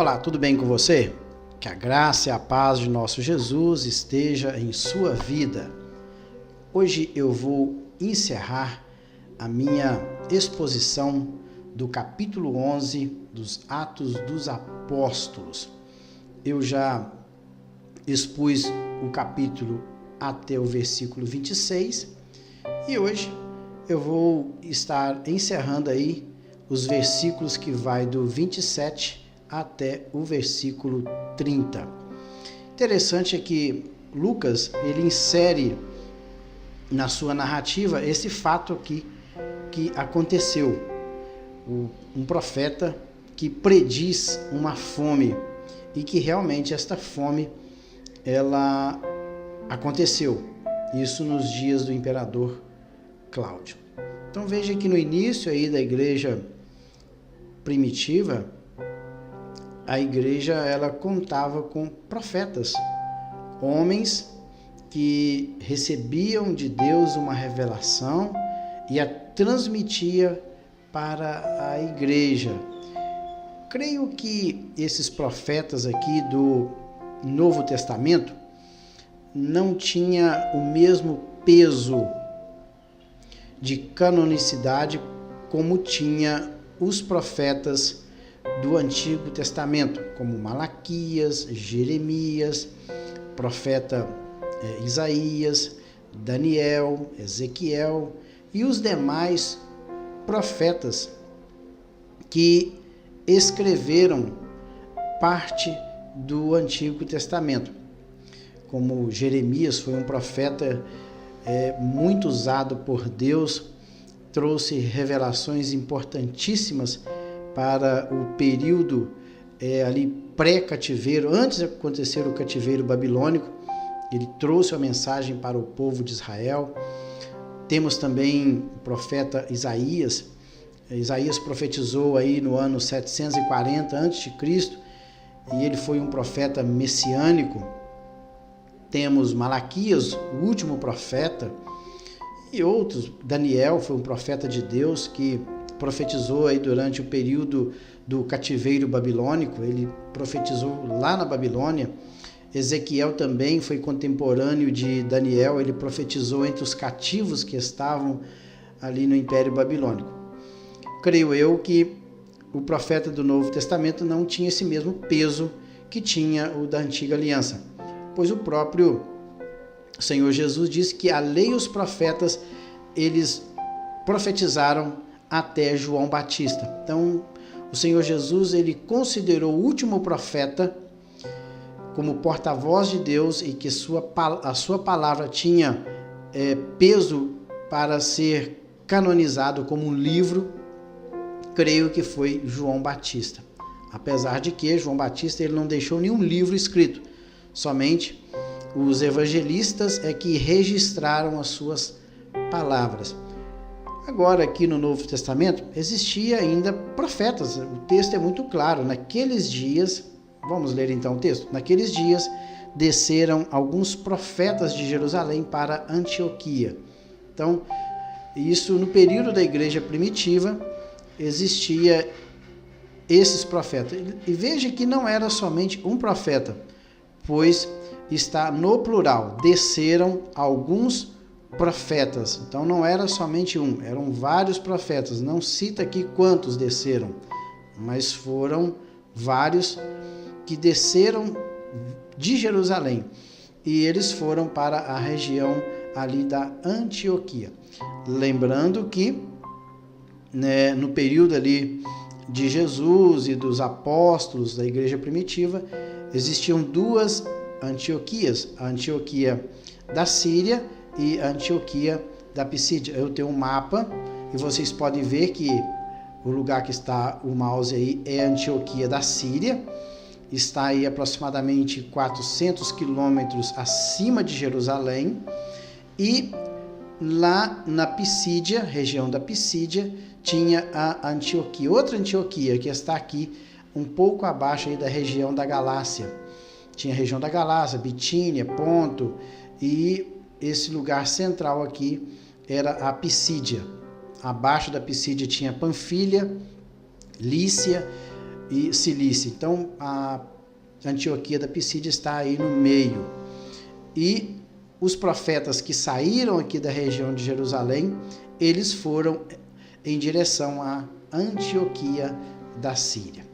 Olá, tudo bem com você? Que a graça e a paz de nosso Jesus esteja em sua vida. Hoje eu vou encerrar a minha exposição do capítulo 11 dos Atos dos Apóstolos. Eu já expus o capítulo até o versículo 26 e hoje eu vou estar encerrando aí os versículos que vai do 27 até o versículo 30. Interessante é que Lucas, ele insere na sua narrativa esse fato aqui que aconteceu. Um profeta que prediz uma fome e que realmente esta fome ela aconteceu. Isso nos dias do imperador Cláudio. Então veja que no início aí da igreja primitiva, a igreja ela contava com profetas, homens que recebiam de Deus uma revelação e a transmitia para a igreja. Creio que esses profetas aqui do Novo Testamento não tinha o mesmo peso de canonicidade como tinha os profetas do Antigo Testamento, como Malaquias, Jeremias, profeta Isaías, Daniel, Ezequiel e os demais profetas que escreveram parte do Antigo Testamento. Como Jeremias foi um profeta muito usado por Deus, trouxe revelações importantíssimas para o período ali pré-cativeiro, antes de acontecer o cativeiro babilônico. Ele trouxe a mensagem para o povo de Israel. Temos também o profeta Isaías. Isaías profetizou aí no ano 740 a.C. e ele foi um profeta messiânico. Temos Malaquias, o último profeta, e outros. Daniel foi um profeta de Deus que profetizou aí durante o período do cativeiro babilônico. Ele profetizou lá na Babilônia. Ezequiel também foi contemporâneo de Daniel. Ele profetizou entre os cativos que estavam ali no Império Babilônico. Creio eu que o profeta do Novo Testamento não tinha esse mesmo peso que tinha o da Antiga Aliança, pois o próprio Senhor Jesus disse que a lei e os profetas, eles profetizaram até João Batista. Então, o Senhor Jesus, ele considerou o último profeta como porta-voz de Deus e que a sua palavra tinha peso para ser canonizado como um livro. Creio que foi João Batista. Apesar de que João Batista ele não deixou nenhum livro escrito, somente os evangelistas é que registraram as suas palavras. Agora, aqui no Novo Testamento, existia ainda profetas. O texto é muito claro. Naqueles dias, vamos ler então o texto. Naqueles dias, desceram alguns profetas de Jerusalém para Antioquia. Então, isso no período da igreja primitiva, existia esses profetas. E veja que não era somente um profeta, pois está no plural. Desceram alguns profetas. Então não era somente um, eram vários profetas. Não cita aqui quantos desceram, mas foram vários que desceram de Jerusalém e eles foram para a região ali da Antioquia. Lembrando que no período ali de Jesus e dos apóstolos da igreja primitiva, existiam duas Antioquias, a Antioquia da Síria e a Antioquia da Pisídia. Eu tenho um mapa e vocês podem ver que o lugar que está o mouse aí é a Antioquia da Síria. Está aí aproximadamente 400 quilômetros acima de Jerusalém. E lá na Pisídia, região da Pisídia, tinha a Antioquia, outra Antioquia que está aqui um pouco abaixo aí da região da Galácia. Tinha a região da Galácia, Bitínia, Ponto, e esse lugar central aqui era a Pisídia. Abaixo da Pisídia tinha Panfilha, Lícia, e Cilícia. Então, a Antioquia da Psídia está aí no meio. E os profetas que saíram aqui da região de Jerusalém, eles foram em direção à Antioquia da Síria.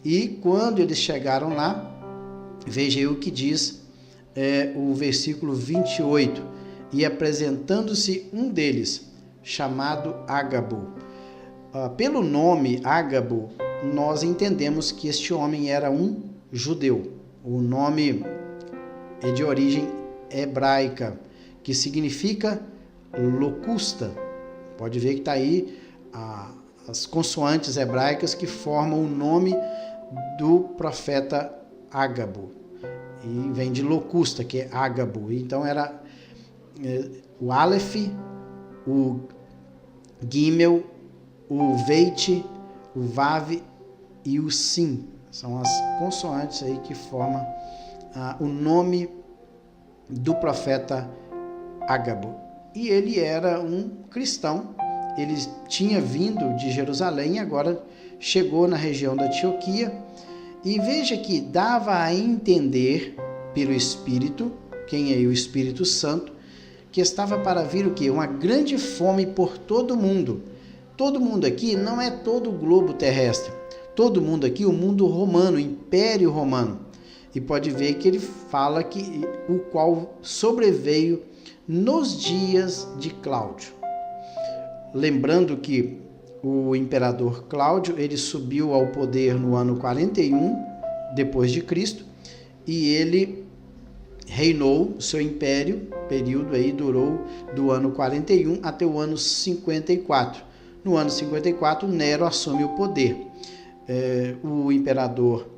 E quando eles chegaram lá, veja aí o que diz o versículo 28. E apresentando-se um deles, chamado Ágabo. Pelo nome Ágabo, nós entendemos que este homem era um judeu. O nome é de origem hebraica, que significa locusta. Pode ver que está aí as consoantes hebraicas que formam o nome do profeta Ágabo. E vem de locusta, que é Ágabo. Então era o Aleph, o Gimel, o Veit, o Vav e o Sim. São as consoantes aí que formam o nome do profeta Ágabo. E ele era um cristão. Ele tinha vindo de Jerusalém e agora chegou na região da Antioquia. E veja que dava a entender pelo Espírito, quem é o Espírito Santo, que estava para vir o quê? Uma grande fome por todo mundo. Todo mundo aqui não é todo o globo terrestre. Todo mundo aqui, o mundo romano, o Império Romano. E pode ver que ele fala que o qual sobreveio nos dias de Cláudio. Lembrando que o imperador Cláudio, ele subiu ao poder no ano 41 depois de Cristo, e ele reinou, seu império, período aí durou do ano 41 até o ano 54. No ano 54, Nero assume o poder. O imperador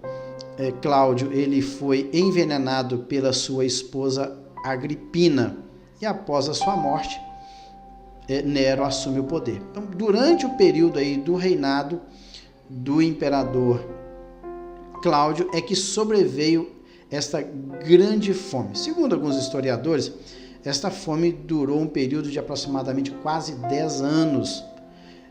Cláudio, ele foi envenenado pela sua esposa Agripina, e após a sua morte, Nero assume o poder. Então, durante o período aí do reinado do imperador Cláudio, é que sobreveio esta grande fome. Segundo alguns historiadores, esta fome durou um período de aproximadamente quase 10 anos.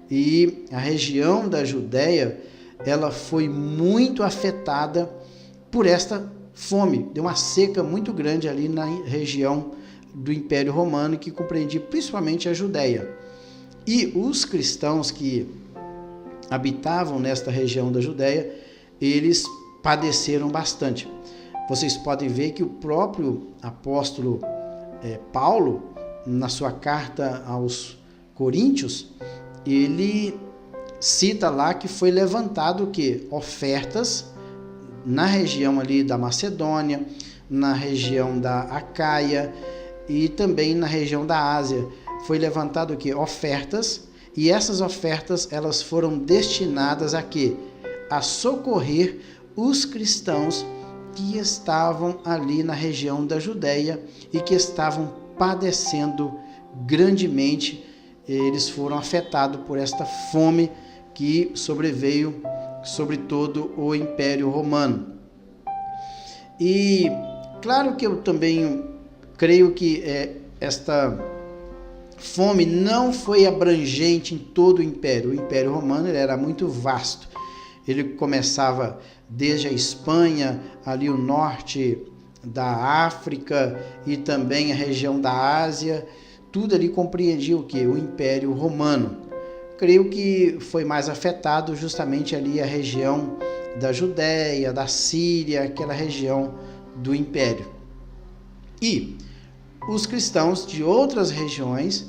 E a região da Judéia, ela foi muito afetada por esta fome. Deu uma seca muito grande ali na região do Império Romano, que compreendia principalmente a Judéia. E os cristãos que habitavam nesta região da Judéia, eles padeceram bastante. Vocês podem ver que o próprio apóstolo Paulo, na sua carta aos Coríntios, ele cita lá que foi levantado o quê? Ofertas na região ali da Macedônia, na região da Acaia e também na região da Ásia. Foi levantado o quê? Ofertas, e essas ofertas elas foram destinadas a quê? A socorrer os cristãos que estavam ali na região da Judéia e que estavam padecendo grandemente. Eles foram afetados por esta fome que sobreveio sobre todo o Império Romano. E claro que eu também creio que esta fome não foi abrangente em todo o Império. O Império Romano ele era muito vasto. Ele começava desde a Espanha, ali o norte da África e também a região da Ásia. Tudo ali compreendia o quê? O Império Romano. Creio que foi mais afetado justamente ali a região da Judéia, da Síria, aquela região do Império. E os cristãos de outras regiões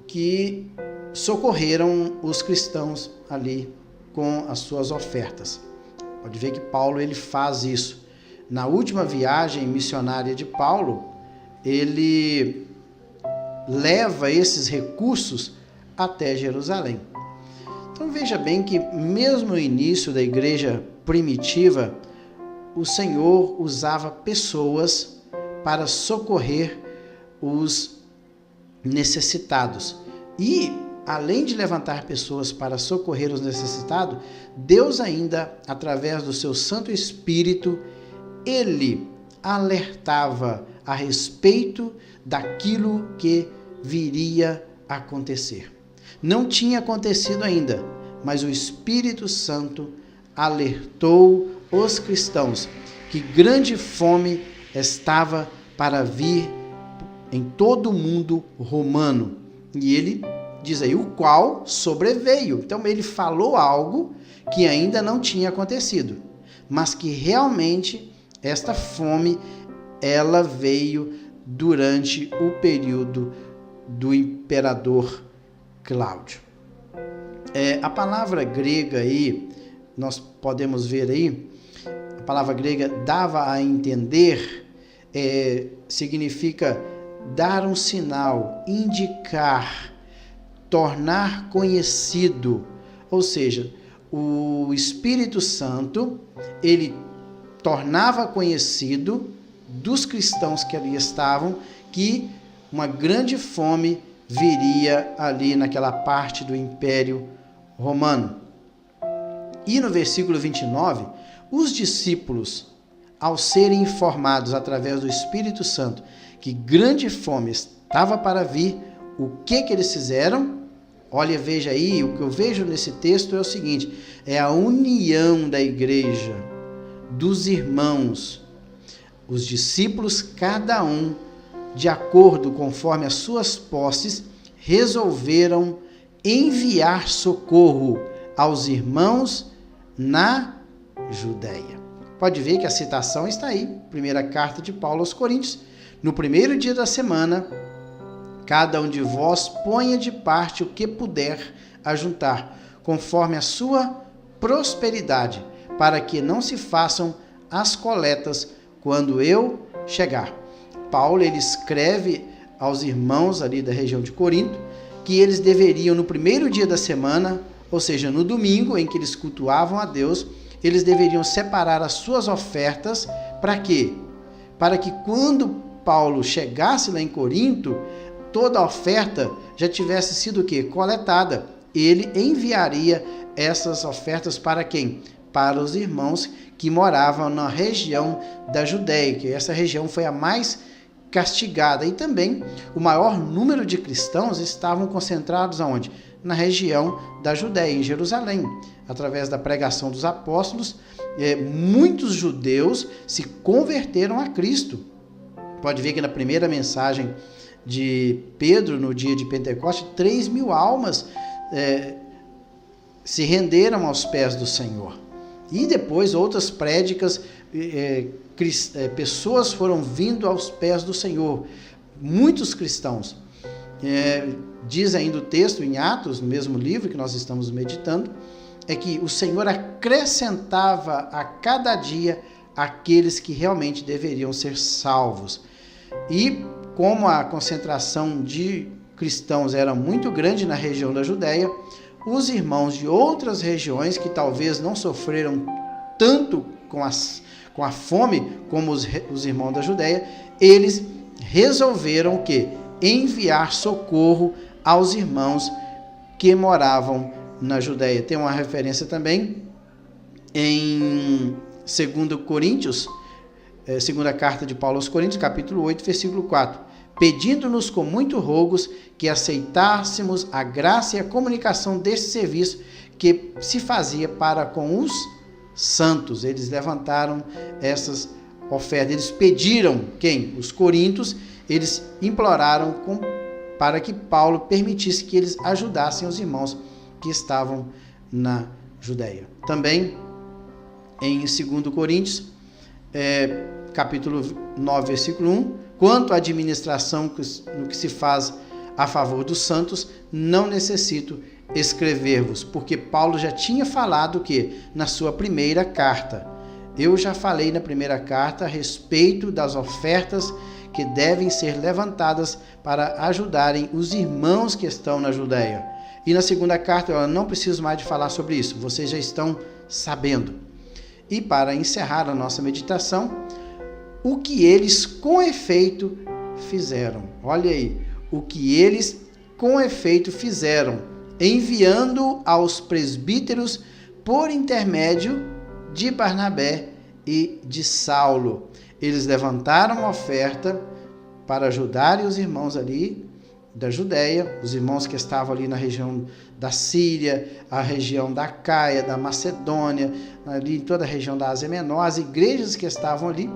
que socorreram os cristãos ali com as suas ofertas. Pode ver que Paulo ele faz isso. Na última viagem missionária de Paulo, ele leva esses recursos até Jerusalém. Então veja bem que mesmo no início da igreja primitiva, o Senhor usava pessoas para socorrer os necessitados. E além de levantar pessoas para socorrer os necessitados, Deus ainda, através do seu Santo Espírito, ele alertava a respeito daquilo que viria a acontecer. Não tinha acontecido ainda, mas o Espírito Santo alertou os cristãos que grande fome estava para vir em todo o mundo romano. E ele diz aí, o qual sobreveio. Então ele falou algo que ainda não tinha acontecido, mas que realmente esta fome, ela veio durante o período do imperador Cláudio. A palavra grega aí, nós podemos ver aí, a palavra grega dava a entender, significa dar um sinal, indicar, tornar conhecido. Ou seja, o Espírito Santo, ele tornava conhecido dos cristãos que ali estavam que uma grande fome viria ali naquela parte do Império Romano. E no versículo 29, os discípulos, ao serem informados através do Espírito Santo que grande fome estava para vir, o que eles fizeram? Olha, veja aí, o que eu vejo nesse texto é o seguinte, é a união da igreja, dos irmãos, os discípulos, cada um, de acordo conforme as suas posses, resolveram enviar socorro aos irmãos na Judéia. Pode ver que a citação está aí, primeira carta de Paulo aos Coríntios, no primeiro dia da semana, cada um de vós ponha de parte o que puder ajuntar, conforme a sua prosperidade, para que não se façam as coletas quando eu chegar. Paulo, ele escreve aos irmãos ali da região de Corinto, que eles deveriam, no primeiro dia da semana, ou seja, no domingo em que eles cultuavam a Deus, eles deveriam separar as suas ofertas. Para quê? Para que quando Paulo chegasse lá em Corinto, toda a oferta já tivesse sido o quê? Coletada. Ele enviaria essas ofertas para quem? Para os irmãos que moravam na região da Judéia, que essa região foi a mais castigada. E também o maior número de cristãos estavam concentrados aonde? Na região da Judéia, em Jerusalém. Através da pregação dos apóstolos, muitos judeus se converteram a Cristo. Pode ver que na primeira mensagem de Pedro, no dia de Pentecostes, 3.000 almas se renderam aos pés do Senhor. E depois outras prédicas, pessoas foram vindo aos pés do Senhor, muitos cristãos. Diz ainda o texto em Atos, no mesmo livro que nós estamos meditando, é que o Senhor acrescentava a cada dia aqueles que realmente deveriam ser salvos. E como a concentração de cristãos era muito grande na região da Judéia, os irmãos de outras regiões que talvez não sofreram tanto com a fome como os irmãos da Judéia, eles resolveram o quê? Enviar socorro aos irmãos que moravam na Judéia. Tem uma referência também em 2 Coríntios, segunda carta de Paulo aos Coríntios, capítulo 8, versículo 4. Pedindo-nos com muito rogos que aceitássemos a graça e a comunicação deste serviço que se fazia para com os santos. Eles levantaram essas ofertas. Eles pediram, quem? Os coríntios, eles imploraram para que Paulo permitisse que eles ajudassem os irmãos que estavam na Judéia. Também, em 2 Coríntios, capítulo 9, versículo 1, quanto à administração no que se faz a favor dos santos, não necessito escrever-vos, porque Paulo já tinha falado que na sua primeira carta, eu já falei na primeira carta a respeito das ofertas que devem ser levantadas para ajudarem os irmãos que estão na Judéia. E na segunda carta, eu não preciso mais de falar sobre isso, vocês já estão sabendo. E para encerrar a nossa meditação, o que eles com efeito fizeram. Olha aí, o que eles com efeito fizeram, enviando aos presbíteros por intermédio de Barnabé e de Saulo. Eles levantaram uma oferta para ajudarem os irmãos ali da Judéia, os irmãos que estavam ali na região da Síria, a região da Caia, da Macedônia, ali em toda a região da Ásia Menor, as igrejas que estavam ali,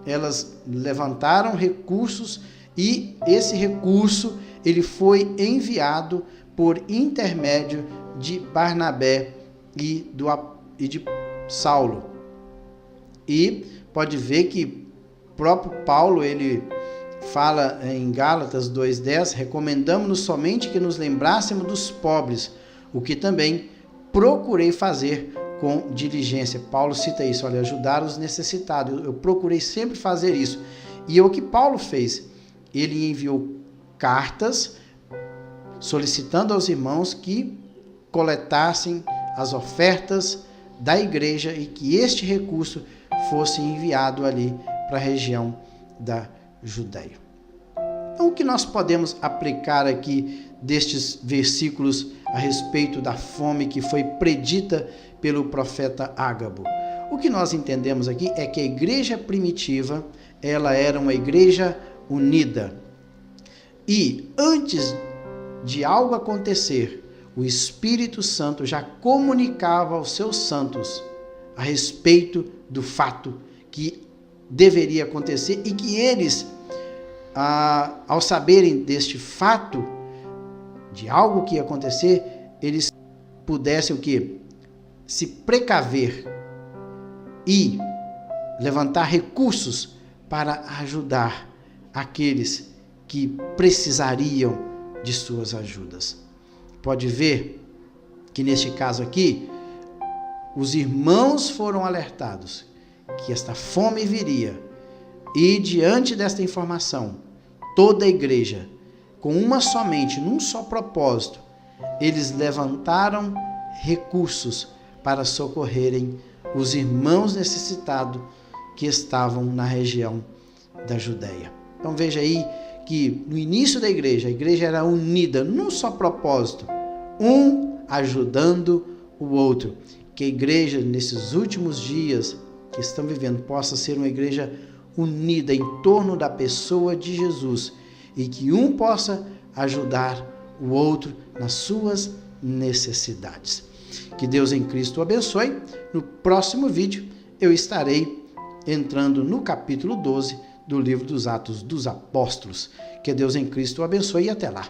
elas levantaram recursos e esse recurso ele foi enviado por intermédio de Barnabé e de Saulo. E pode ver que o próprio Paulo, ele fala em Gálatas 2:10, recomendamos-nos somente que nos lembrássemos dos pobres, o que também procurei fazer com diligência. Paulo cita isso, olha, ajudar os necessitados. Eu procurei sempre fazer isso. E o que Paulo fez? Ele enviou cartas solicitando aos irmãos que coletassem as ofertas da igreja e que este recurso fosse enviado ali para a região da Judéia. Então, o que nós podemos aplicar aqui destes versículos a respeito da fome que foi predita pelo profeta Ágabo? O que nós entendemos aqui é que a igreja primitiva, ela era uma igreja unida. E antes de algo acontecer, o Espírito Santo já comunicava aos seus santos a respeito do fato que deveria acontecer e que eles, ao saberem deste fato, de algo que ia acontecer, eles pudessem o quê? Se precaver e levantar recursos para ajudar aqueles que precisariam de suas ajudas. Pode ver que neste caso aqui, os irmãos foram alertados que esta fome viria e diante desta informação, toda a igreja, com uma somente, num só propósito, eles levantaram recursos para socorrerem os irmãos necessitados que estavam na região da Judéia. Então veja aí que no início da igreja, a igreja era unida num só propósito, um ajudando o outro. Que a igreja, nesses últimos dias que estão vivendo, possa ser uma igreja unida em torno da pessoa de Jesus e que um possa ajudar o outro nas suas necessidades. Que Deus em Cristo o abençoe. No próximo vídeo eu estarei entrando no capítulo 12 do livro dos Atos dos Apóstolos. Que Deus em Cristo o abençoe e até lá.